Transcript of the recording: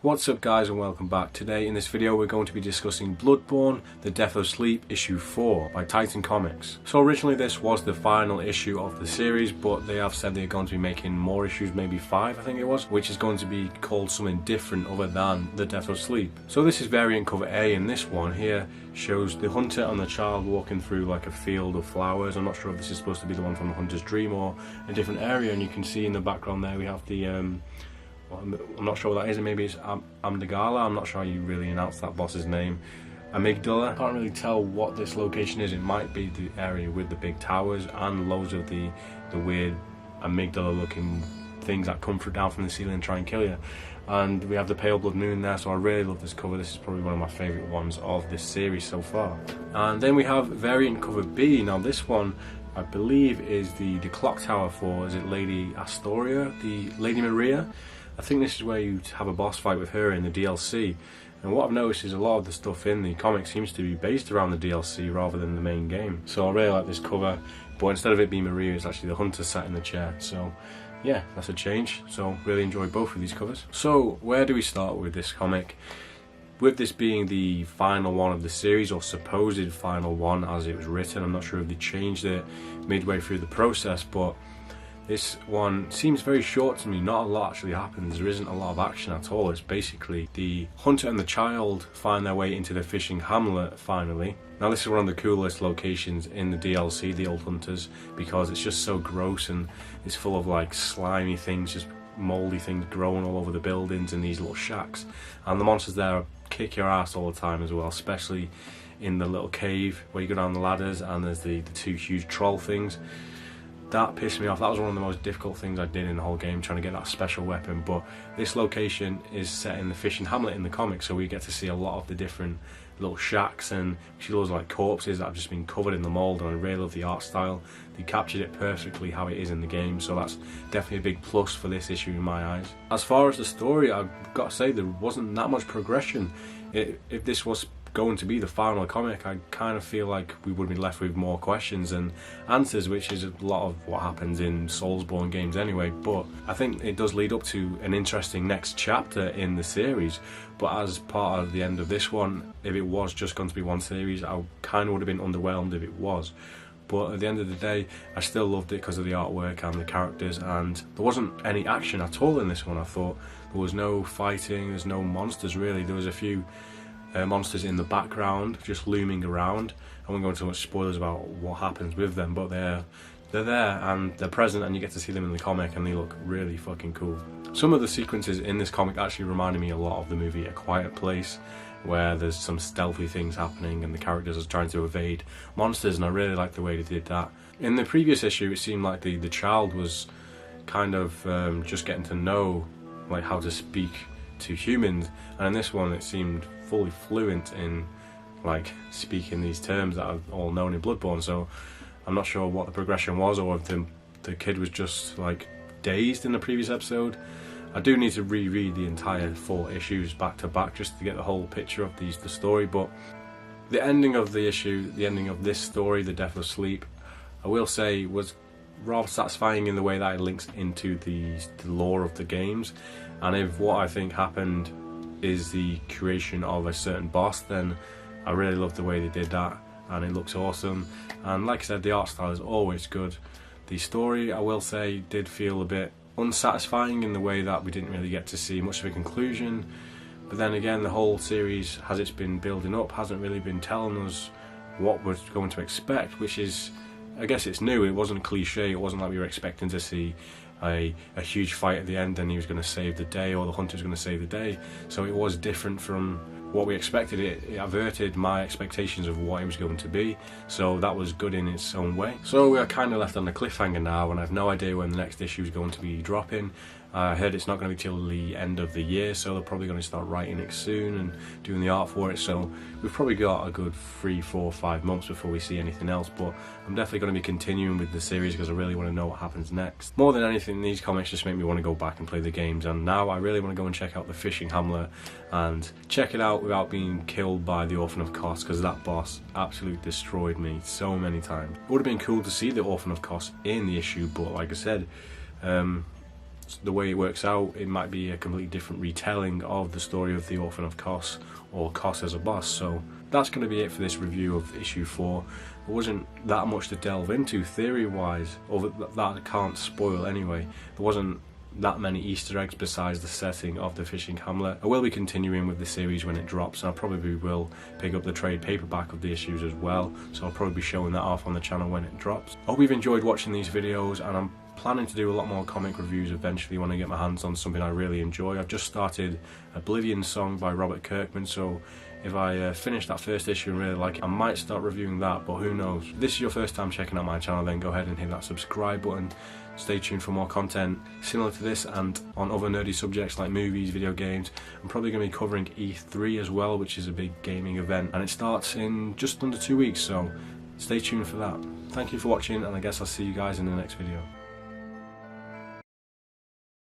What's up guys and welcome back. Today in this video we're going to be discussing Bloodborne, The Death of Sleep issue 4 by Titan Comics. So originally this was the final issue of the series, but they have said they're going to be making more issues, maybe 5 I think it was, which is going to be called something different other than The Death of Sleep. So this is variant cover A, and this one here shows the hunter and the child walking through like a field of flowers. I'm not sure if this is supposed to be the one from the Hunter's Dream or a different area, and you can see in the background there we have the I'm not sure what that is, and maybe it's Amdagala. I'm not sure how you really announce that boss's name. Amygdala. I can't really tell what this location is. It might be the area with the big towers and loads of the weird amygdala looking things that come down from the ceiling and try and kill you. And we have the pale blood moon there, so I really love this cover. This is probably one of my favourite ones of this series so far. And then we have variant cover B. Now this one I believe is the clock tower for, is it Lady Astoria? The Lady Maria? I think this is where you have a boss fight with her in the DLC, and what I've noticed is a lot of the stuff in the comic seems to be based around the DLC rather than the main game. So I really like this cover, but instead of it being Maria, it's actually the hunter sat in the chair. So yeah, that's a change. So really enjoy both of these covers. So where do we start with this comic? With this being the final one of the series, or supposed final one as it was written. I'm not sure if they changed it midway through the process, but this one seems very short to me. Not a lot actually happens. There isn't a lot of action at all. It's basically the hunter and the child find their way into the fishing hamlet finally. Now this is one of the coolest locations in the DLC, the Old Hunters, because it's just so gross and it's full of like slimy things, just mouldy things growing all over the buildings in these little shacks. And the monsters there kick your ass all the time as well, especially in the little cave where you go down the ladders and there's the two huge troll things. That pissed me off. That was one of the most difficult things I did in the whole game, trying to get that special weapon. But this location is set in the fishing hamlet in the comic, so we get to see a lot of the different little shacks, and we see loads of like corpses that have just been covered in the mould, and I really love the art style. They captured it perfectly how it is in the game, so that's definitely a big plus for this issue in my eyes. As far as the story, I've got to say there wasn't that much progression. If this was going to be the final comic, I kind of feel like we would be left with more questions than answers, which is a lot of what happens in Soulsborne games anyway. But I think it does lead up to an interesting next chapter in the series. But as part of the end of this one, if it was just going to be one series, I kind of would have been underwhelmed if it was. But at the end of the day, I still loved it because of the artwork and the characters, and there wasn't any action at all in this one. I thought there was no fighting, there's no monsters really. There was a few monsters in the background just looming around. I won't go into much spoilers about what happens with them, but they're there and they're present, and you get to see them in the comic, and they look really fucking cool. Some of the sequences in this comic actually reminded me a lot of the movie A Quiet Place, where there's some stealthy things happening and the characters are trying to evade monsters, and I really like the way they did that. In the previous issue it seemed like the child was kind of just getting to know like how to speak to humans, and in this one it seemed fully fluent in like speaking these terms that are all known in Bloodborne. So I'm not sure what the progression was, or if the kid was just like dazed in the previous episode. I do need to reread the entire 4 issues back to back just to get the whole picture of the story. But the ending of the issue, the ending of this story, The Death of Sleep, I will say was rather satisfying in the way that it links into the lore of the games. And if what I think happened is the creation of a certain boss, then I really love the way they did that, and it looks awesome. And like I said, the art style is always good. The story, I will say, did feel a bit unsatisfying in the way that we didn't really get to see much of a conclusion. But then again, the whole series, as it's been building up, hasn't really been telling us what we're going to expect, which is, I guess it's new. It wasn't cliche. It wasn't like we were expecting to see a huge fight at the end and he was going to save the day, or the hunter was going to save the day. So it was different from what we expected. It averted my expectations of what it was going to be, so that was good in its own way. So we are kind of left on the cliffhanger now, and I have no idea when the next issue is going to be dropping. I heard it's not going to be till the end of the year, so they're probably going to start writing it soon and doing the art for it. So we've probably got a good 3, 4, 5 months before we see anything else. But I'm definitely going to be continuing with the series because I really want to know what happens next. More than anything, these comics just make me want to go back and play the games, and now I really want to go and check out the fishing hamlet and check it out without being killed by the Orphan of Kos, because that boss absolutely destroyed me so many times. It would have been cool to see the Orphan of Kos in the issue, but like I said, the way it works out, it might be a completely different retelling of the story of the Orphan of Kos, or Kos as a boss. So that's going to be it for this review of issue 4. There wasn't that much to delve into theory wise, or that I can't spoil anyway. There wasn't that many Easter eggs besides the setting of the fishing hamlet. I will be continuing with the series when it drops, and I probably will pick up the trade paperback of the issues as well, so I'll probably be showing that off on the channel when it drops. I hope you've enjoyed watching these videos, and I'm planning to do a lot more comic reviews eventually when I get my hands on something I really enjoy. I've just started Oblivion Song by Robert Kirkman, so if I finish that first issue and really like it, I might start reviewing that, but who knows. If this is your first time checking out my channel, then go ahead and hit that subscribe button. Stay tuned for more content similar to this and on other nerdy subjects like movies, video games. I'm probably going to be covering E3 as well, which is a big gaming event, and it starts in just under 2 weeks, so stay tuned for that. Thank you for watching, and I guess I'll see you guys in the next video.